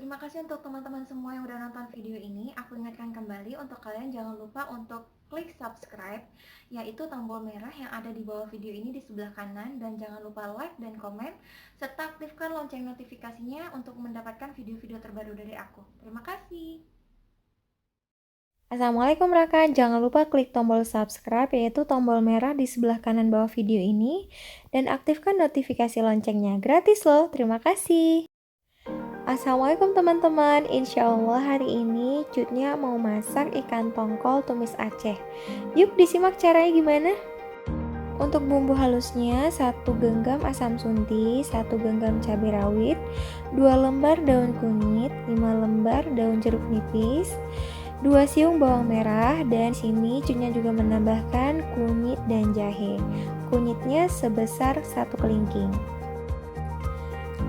Terima kasih untuk teman-teman semua yang udah nonton video ini. Aku ingatkan kembali untuk kalian jangan lupa untuk klik subscribe, yaitu tombol merah yang ada di bawah video ini di sebelah kanan, dan jangan lupa like dan komen, serta aktifkan lonceng notifikasinya untuk mendapatkan video-video terbaru dari aku. Terima kasih. Assalamualaikum Rakan, jangan lupa klik tombol subscribe yaitu tombol merah di sebelah kanan bawah video ini dan aktifkan notifikasi loncengnya, gratis loh, terima kasih. Assalamualaikum teman-teman, insya Allah hari ini Cutnya mau masak ikan tongkol tumis Aceh. Yuk disimak caranya gimana. Untuk bumbu halusnya 1 genggam asam sunti, 1 genggam cabai rawit, 2 lembar daun kunyit, 5 lembar daun jeruk nipis, 2 siung bawang merah, dan sini Cutnya juga menambahkan kunyit dan jahe. Kunyitnya sebesar 1 kelingking.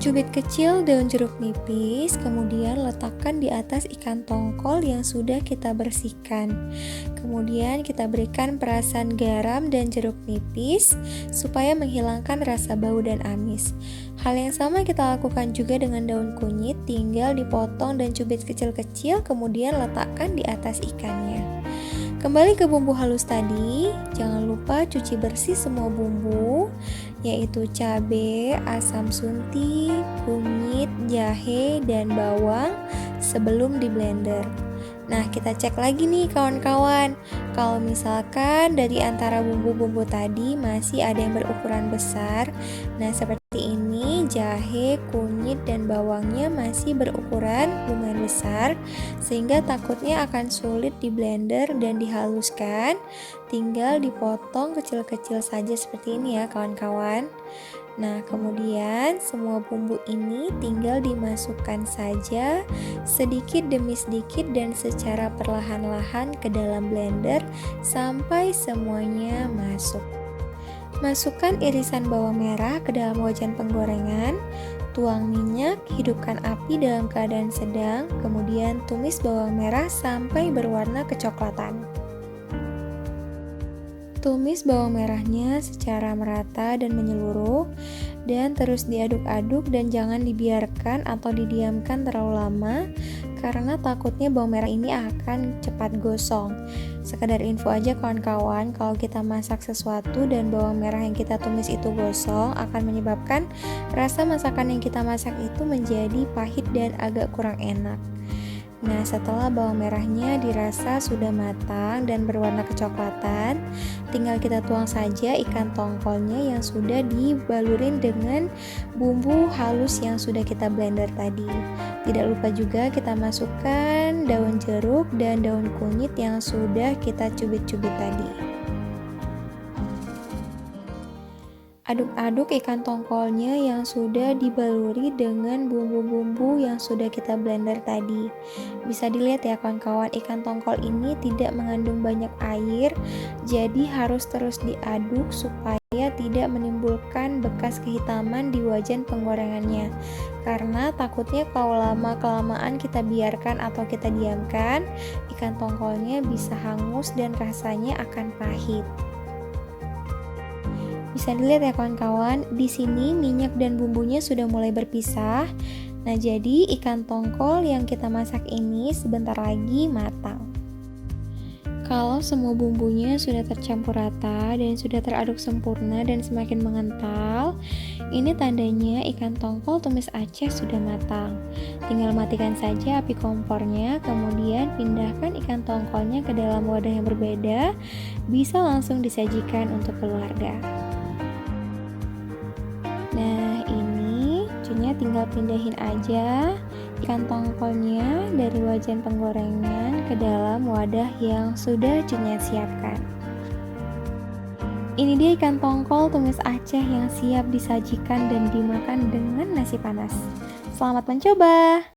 Cubit kecil daun jeruk nipis, kemudian letakkan di atas ikan tongkol yang sudah kita bersihkan. Kemudian kita berikan perasan garam dan jeruk nipis supaya menghilangkan rasa bau dan amis. Hal yang sama kita lakukan juga dengan daun kunyit, tinggal dipotong dan cubit kecil-kecil, kemudian letakkan di atas ikannya. Kembali ke bumbu halus tadi, jangan lupa cuci bersih semua bumbu, yaitu cabai, asam sunti, kunyit, jahe, dan bawang sebelum di blender. Nah, kita cek lagi nih kawan-kawan. Kalau misalkan dari antara bumbu-bumbu tadi masih ada yang berukuran besar, nah seperti ini jahe, kunyit, dan bawangnya masih berukuran lumayan besar, sehingga takutnya akan sulit di blender dan dihaluskan. Tinggal dipotong kecil-kecil saja seperti ini ya kawan-kawan. Nah, kemudian semua bumbu ini tinggal dimasukkan saja sedikit demi sedikit dan secara perlahan-lahan ke dalam blender sampai semuanya masuk. Masukkan irisan bawang merah ke dalam wajan penggorengan, tuang minyak, hidupkan api dalam keadaan sedang, kemudian tumis bawang merah sampai berwarna kecoklatan. Tumis bawang merahnya secara merata dan menyeluruh, dan terus diaduk-aduk dan jangan dibiarkan atau didiamkan terlalu lama karena takutnya bawang merah ini akan cepat gosong. Sekadar info aja kawan-kawan, kalau kita masak sesuatu dan bawang merah yang kita tumis itu gosong akan menyebabkan rasa masakan yang kita masak itu menjadi pahit dan agak kurang enak. Nah, setelah bawang merahnya dirasa sudah matang dan berwarna kecoklatan, tinggal kita tuang saja ikan tongkolnya yang sudah dibalurin dengan bumbu halus yang sudah kita blender tadi. Tidak lupa juga kita masukkan daun jeruk dan daun kunyit yang sudah kita cubit-cubit tadi. Aduk-aduk ikan tongkolnya yang sudah dibaluri dengan bumbu-bumbu yang sudah kita blender tadi. Bisa dilihat ya kawan-kawan, ikan tongkol ini tidak mengandung banyak air, jadi harus terus diaduk supaya tidak menimbulkan bekas kehitaman di wajan penggorengannya. Karena takutnya kalau lama-kelamaan kita biarkan atau kita diamkan, ikan tongkolnya bisa hangus dan rasanya akan pahit. Bisa dilihat ya kawan-kawan, di sini minyak dan bumbunya sudah mulai berpisah. Nah, jadi ikan tongkol yang kita masak ini sebentar lagi matang. Kalau semua bumbunya sudah tercampur rata dan sudah teraduk sempurna dan semakin mengental, ini tandanya ikan tongkol tumis Aceh sudah matang. Tinggal matikan saja api kompornya, kemudian pindahkan ikan tongkolnya ke dalam wadah yang berbeda, bisa langsung disajikan untuk keluarga. Nah, ini Cutnya tinggal pindahin aja ikan tongkolnya dari wajan penggorengan ke dalam wadah yang sudah Cutnya siapkan. Ini dia ikan tongkol tumis Aceh yang siap disajikan dan dimakan dengan nasi panas. Selamat mencoba!